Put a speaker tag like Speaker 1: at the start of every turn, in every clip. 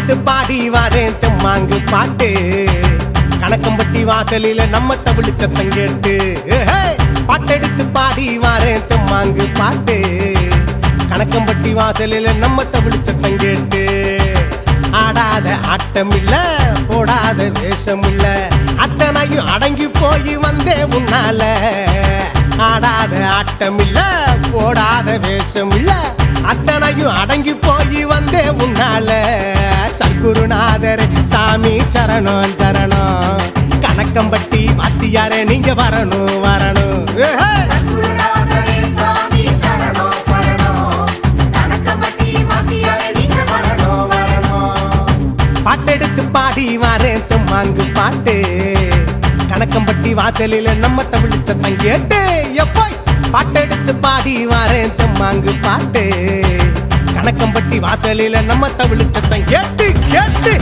Speaker 1: பாட்டெடுத்து பாடி வாரேன் தெம்மாங்கு பாட்டு கணக்கம்பட்டி வாசலில நம்ம தமிழ் சத்தம் கேட்டு பாட்டெடுத்து பாடி வாரேன் தெம்மாங்கு பாட்டு கணக்கம்பட்டி வாசலில நம்ம தமிழ் சத்தம் கேட்டு ஆடாத ஆட்டம் இல்ல போடாத வேஷம் இல்ல அத்தனையும் அடங்கி போய் வந்தே உன்னால ஆடாத ஆட்டம் இல்ல போடாத வேஷம் இல்ல அத்தனையும் அடங்கி போய் வந்தே உன்னால சத்குருநாதர் சாமி சரணம் சரணம் கணக்கம்பட்டி வாத்தியாரே நீங்க வரணும் வரணும் பாட்டெடுத்து பாடி வாரேன் தெம்மாங்கு பாட்டு கணக்கம்பட்டி வாசலில நம்ம தமிழ் சத்தம் கேட்டு எப்போ பாட்டெடுத்து பாடி வாரேன் தெம்மாங்கு பாட்டு கணக்கம்பட்டி வாசலில நம்ம தமிழ் சத்தம் கேட்டு கேட்டு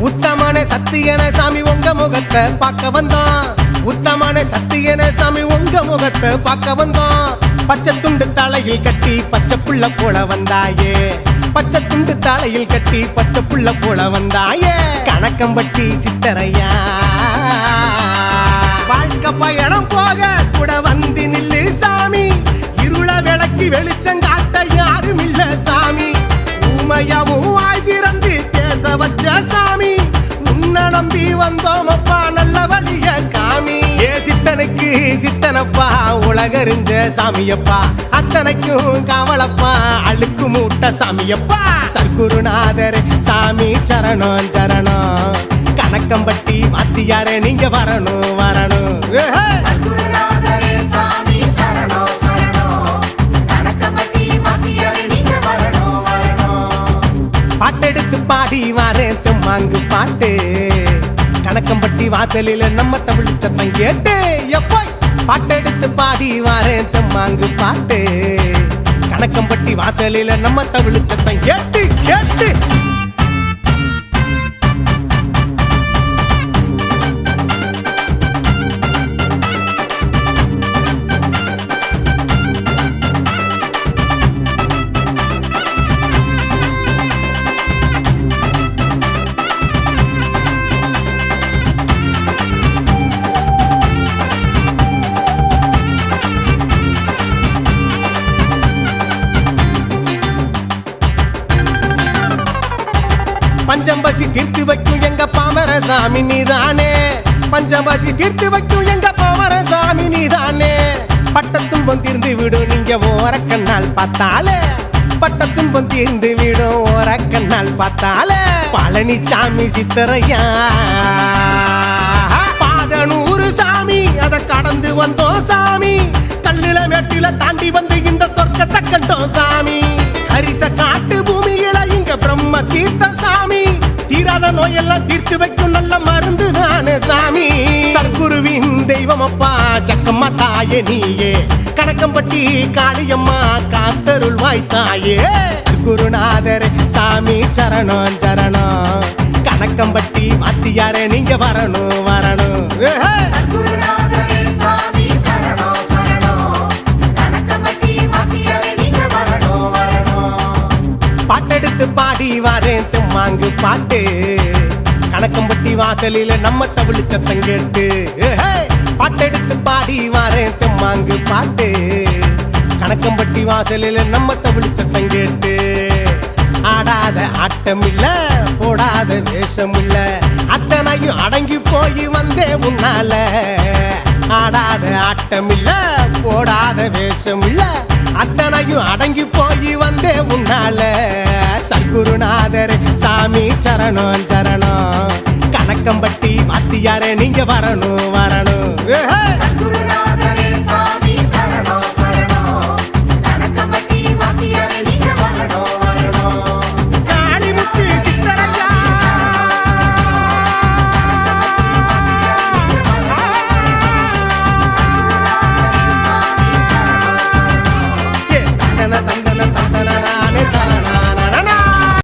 Speaker 1: உத்தமான சத்தியன சாமி உங்க முகத்தை பார்க்க வந்தான் உத்தமான சத்தியன சாமி உங்க முகத்தை பார்க்க வந்தான் பச்சை துண்டு தலையில் கட்டி பச்சை புள்ள போல வந்தாயே பச்சை துண்டு தலையில் கட்டி பச்சை புள்ள போல வந்தாயே கணக்கம்பட்டி சித்தரையா வாழ்க்கை பயணம் போக கூட வந்து நில்லு சாமி இருள விளக்கி வெளிச்சங்காட்ட யாரும் இல்ல சாமி ஊமையாவும் வாய் திறந்து பேச வச்ச சாமி உன்னை நம்பி வந்தோம் அப்பா நல்ல வழிய காமி ஏ சித்தனுக்கு சித்தனப்பா உலகறிஞ்ச சாமியப்பா அத்தனைக்கும் காவலப்பா அழுக்கு மூட்ட சாமியப்பா சத்குருநாதர் சாமி சரணம் சரணம் கணக்கம்பட்டி வாத்தியாரே நீங்க வரணும் வரணும் பாட்டெடுத்து பாடி வாரேன் தெம்மாங்கு பாட்டு கணக்கம்பட்டி வாசலில நம்ம தமிழ் சத்தம் கேட்டு எப்போ பாட்டெடுத்து பாடி வாரேன் தெம்மாங்கு பாட்டு கணக்கம்பட்டி வாசலில நம்ம தமிழ் சத்தம் கேட்டு கேட்டு பஞ்சம்பசி தீர்த்து வைக்கும் எங்க பாமர சாமி நீதானே பஞ்சம்பசி தீர்த்து வைக்கும் எங்க பாமர சாமி நீதானே பட்டத்துன்பம் தீர்ந்து விடும் நீங்க ஓரக்கண்ணால் பார்த்தாலே பட்டத்துன்பம் தீர்ந்து விடும் ஓரக்கண்ணால் பார்த்தாலே பழனிசாமி சித்தரையா பாதனூறு சாமி அதை கடந்து வந்தோம் சாமி கல்லுல மேட்டில தாண்டி வந்து இந்த சொர்க்கத்தை கண்டோம் சாமி ஹரிச காட்டு பூமியில இங்க பிரம்ம தீர்த்த சாமி தீராத நோயெல்லாம் தீர்த்து வைக்கும் நல்ல மருந்து தானே சாமி சத்குருவின் தெய்வம் அப்பா ஜக்கம்மா தாயே நீயே கணக்கம்பட்டி காளியம்மா காத்தருள் வாய்த்தாயே குருநாதர் சாமி சரணம் சரணம் கணக்கம்பட்டி வாத்தியாரே நீங்க வரணும் வரணும் பாட்டெடுத்து பாடி வாரேன் தெம்மாங்கு பாட்டு கணக்கம்பட்டி வாசலில நம்ம தமிழ் சத்தம் கேட்டு பாட்டெடுத்து பாடி வாரேன் தெம்மாங்கு பாட்டு கணக்கம்பட்டி வாசலில நம்ம தமிழ் சத்தம் கேட்டு ஆடாத ஆட்டம் இல்ல போடாத வேஷம் இல்ல அத்தனையும் அடங்கி போய் வந்தே உன்னால ஆடாத ஆட்டம் இல்ல போடாத வேஷம் இல்ல அத்தனையும் அடங்கி போய் வந்தே உன்னால சத்குருநாதர் சாமி சரணம் சரணம் கணக்கம்பட்டி வாத்தியாரே நீங்க வரணும் வரணும்